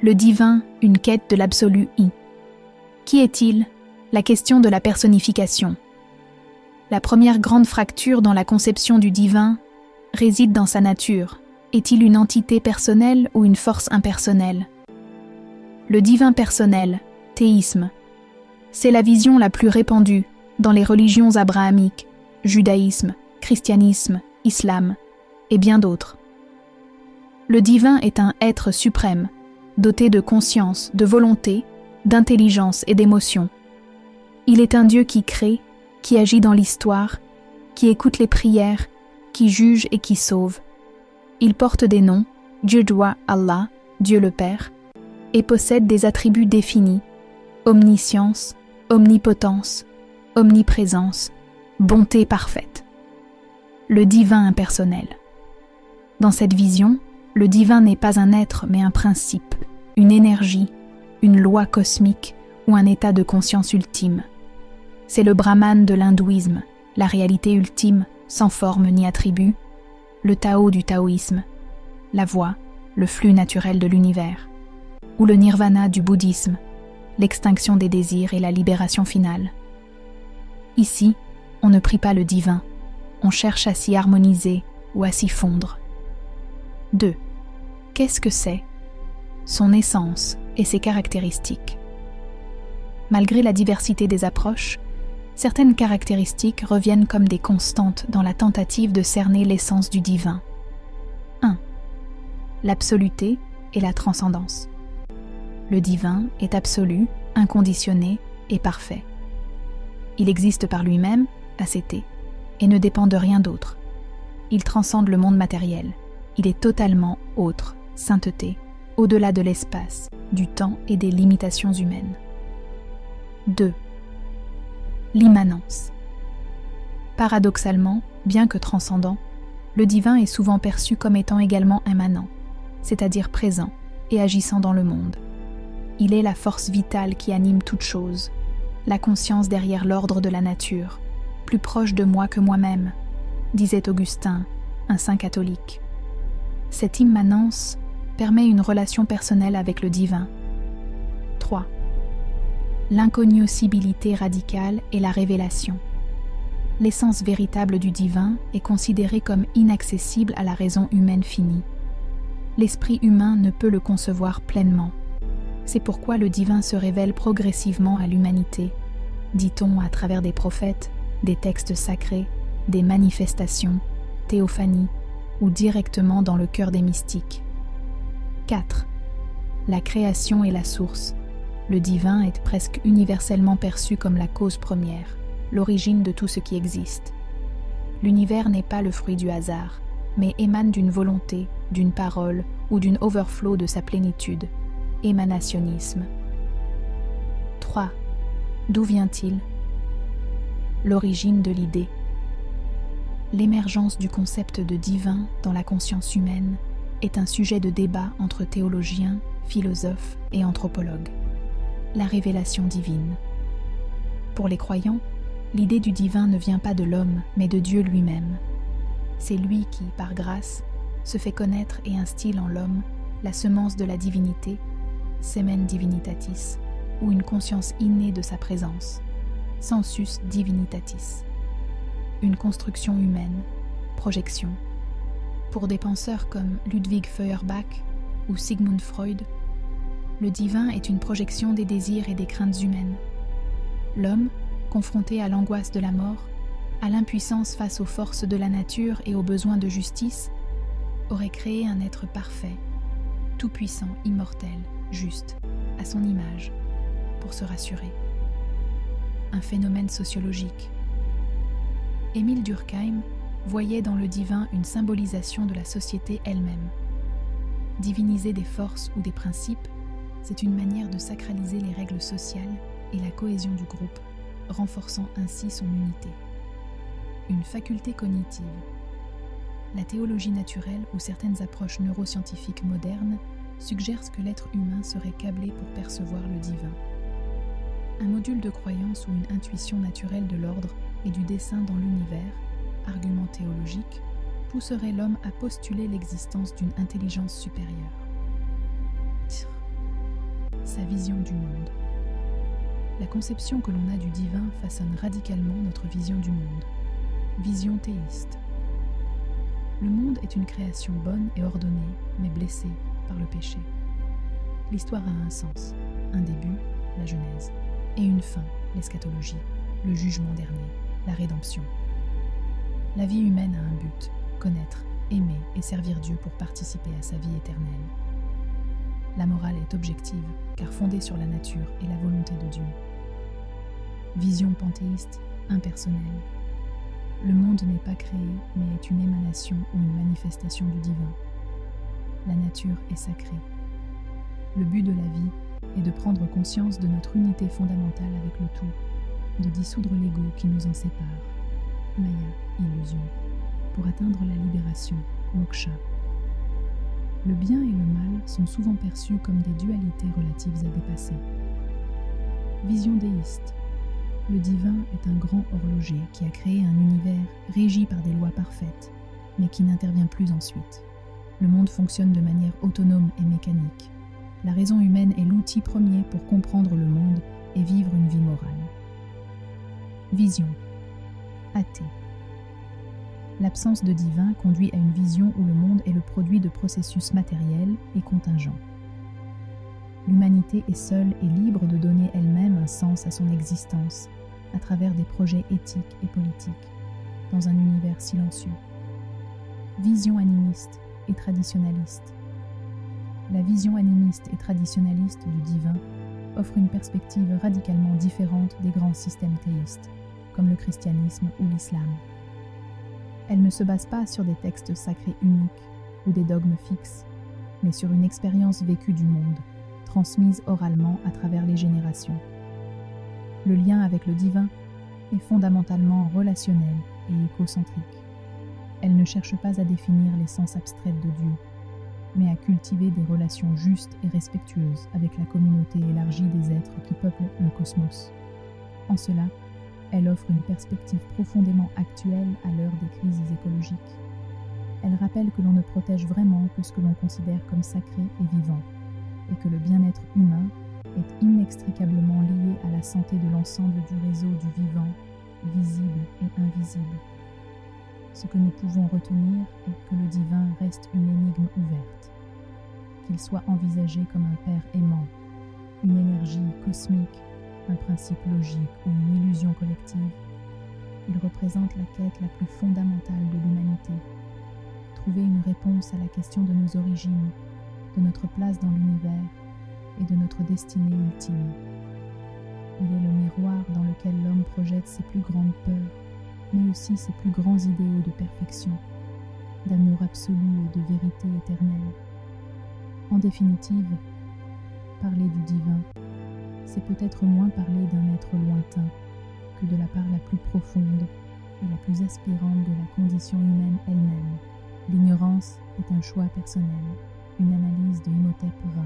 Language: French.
Le divin, une quête de l'absolu I. Qui est-il? La question de la personnification. La première grande fracture dans la conception du divin réside dans sa nature. Est-il une entité personnelle ou une force impersonnelle? Le divin personnel, théisme, c'est la vision la plus répandue dans les religions abrahamiques, judaïsme, christianisme, islam et bien d'autres. Le divin est un être suprême, doté de conscience, de volonté, d'intelligence et d'émotion. Il est un Dieu qui crée, qui agit dans l'histoire, qui écoute les prières, qui juge et qui sauve. Il porte des noms, Dieu doit Allah, Dieu le Père, et possède des attributs définis, omniscience, omnipotence, omniprésence, bonté parfaite. Le divin impersonnel. Dans cette vision, le divin n'est pas un être mais un principe, une énergie, une loi cosmique ou un état de conscience ultime. C'est le Brahman de l'hindouisme, la réalité ultime, sans forme ni attribut, le Tao du taoïsme, la voie, le flux naturel de l'univers, ou le nirvana du bouddhisme, l'extinction des désirs et la libération finale. Ici, on ne prie pas le divin, on cherche à s'y harmoniser ou à s'y fondre. 2. Qu'est-ce que c'est? Son essence et ses caractéristiques. Malgré la diversité des approches, certaines caractéristiques reviennent comme des constantes dans la tentative de cerner l'essence du divin. 1. L'absoluté et la transcendance. Le divin est absolu, inconditionné et parfait. Il existe par lui-même, ACT, et ne dépend de rien d'autre. Il transcende le monde matériel. Il est totalement autre, sainteté, au-delà de l'espace, du temps et des limitations humaines. 2. L'immanence. Paradoxalement, bien que transcendant, le divin est souvent perçu comme étant également immanent, c'est-à-dire présent et agissant dans le monde. Il est la force vitale qui anime toute chose, la conscience derrière l'ordre de la nature, plus proche de moi que moi-même, disait Augustin, un saint catholique. Cette immanence permet une relation personnelle avec le divin. 3. L'incognoscibilité radicale et la révélation. L'essence véritable du divin est considérée comme inaccessible à la raison humaine finie. L'esprit humain ne peut le concevoir pleinement. C'est pourquoi le divin se révèle progressivement à l'humanité, dit-on à travers des prophètes, des textes sacrés, des manifestations, théophanies, ou directement dans le cœur des mystiques. 4. La création et la source. Le divin est presque universellement perçu comme la cause première, l'origine de tout ce qui existe. L'univers n'est pas le fruit du hasard, mais émane d'une volonté, d'une parole ou d'une overflow de sa plénitude, émanationnisme. 3. D'où vient-il? L'origine de l'idée. L'émergence du concept de divin dans la conscience humaine est un sujet de débat entre théologiens, philosophes et anthropologues. La révélation divine. Pour les croyants, l'idée du divin ne vient pas de l'homme, mais de Dieu lui-même. C'est lui qui, par grâce, se fait connaître et instille en l'homme la semence de la divinité, semen divinitatis, ou une conscience innée de sa présence, sensus divinitatis. Une construction humaine, projection. Pour des penseurs comme Ludwig Feuerbach ou Sigmund Freud, le divin est une projection des désirs et des craintes humaines. L'homme, confronté à l'angoisse de la mort, à l'impuissance face aux forces de la nature et aux besoins de justice, aurait créé un être parfait, tout-puissant, immortel, juste, à son image, pour se rassurer. Un phénomène sociologique. Émile Durkheim voyait dans le divin une symbolisation de la société elle-même. Diviniser des forces ou des principes, c'est une manière de sacraliser les règles sociales et la cohésion du groupe, renforçant ainsi son unité. Une faculté cognitive. La théologie naturelle ou certaines approches neuroscientifiques modernes suggèrent que l'être humain serait câblé pour percevoir le divin. Un module de croyance ou une intuition naturelle de l'ordre et du dessein dans l'univers, argument théologique, pousserait l'homme à postuler l'existence d'une intelligence supérieure. sa vision du monde. La conception que l'on a du divin façonne radicalement notre vision du monde. Vision théiste. Le monde est une création bonne et ordonnée, mais blessée par le péché. L'histoire a un sens, un début, la Genèse, et une fin, l'eschatologie, le jugement dernier, la rédemption. La vie humaine a un but, connaître, aimer et servir Dieu pour participer à sa vie éternelle. La morale est objective, car fondée sur la nature et la volonté de Dieu. Vision panthéiste, impersonnelle. Le monde n'est pas créé, mais est une émanation ou une manifestation du divin. La nature est sacrée. Le but de la vie est de prendre conscience de notre unité fondamentale avec le tout, de dissoudre l'ego qui nous en sépare, maya, illusion, pour atteindre la libération, moksha. Le bien et le mal sont souvent perçus comme des dualités relatives à dépasser. Vision déiste. Le divin est un grand horloger qui a créé un univers régi par des lois parfaites, mais qui n'intervient plus ensuite. Le monde fonctionne de manière autonome et mécanique. La raison humaine est l'outil premier pour comprendre le monde et vivre une vie morale. Vision. Athée. L'absence de divin conduit à une vision où le monde est le produit de processus matériels et contingents. L'humanité est seule et libre de donner elle-même un sens à son existence, à travers des projets éthiques et politiques, dans un univers silencieux. Vision animiste et traditionnaliste. La vision animiste et traditionnaliste du divin offre une perspective radicalement différente des grands systèmes théistes, comme le christianisme ou l'islam. Elle ne se base pas sur des textes sacrés uniques ou des dogmes fixes, mais sur une expérience vécue du monde, transmise oralement à travers les générations. Le lien avec le divin est fondamentalement relationnel et écocentrique. Elle ne cherche pas à définir l'essence abstraite de Dieu, mais à cultiver des relations justes et respectueuses avec la communauté élargie des êtres qui peuplent le cosmos. En cela, elle offre une perspective profondément actuelle à l'heure des crises écologiques. Elle rappelle que l'on ne protège vraiment que ce que l'on considère comme sacré et vivant, et que le bien-être humain est inextricablement lié à la santé de l'ensemble du réseau du vivant, visible et invisible. Ce que nous pouvons retenir est que le divin reste une énigme ouverte, qu'il soit envisagé comme un père aimant, une énergie cosmique, un principe logique ou une illusion collective. Il représente la quête la plus fondamentale de l'humanité. Trouver une réponse à la question de nos origines, de notre place dans l'univers et de notre destinée ultime. Il est le miroir dans lequel l'homme projette ses plus grandes peurs, mais aussi ses plus grands idéaux de perfection, d'amour absolu et de vérité éternelle. En définitive, parler du divin, c'est peut-être moins parler d'un être lointain que de la part la plus profonde et la plus aspirante de la condition humaine elle-même. L'ignorance est un choix personnel, une analyse de Imhotep Ra.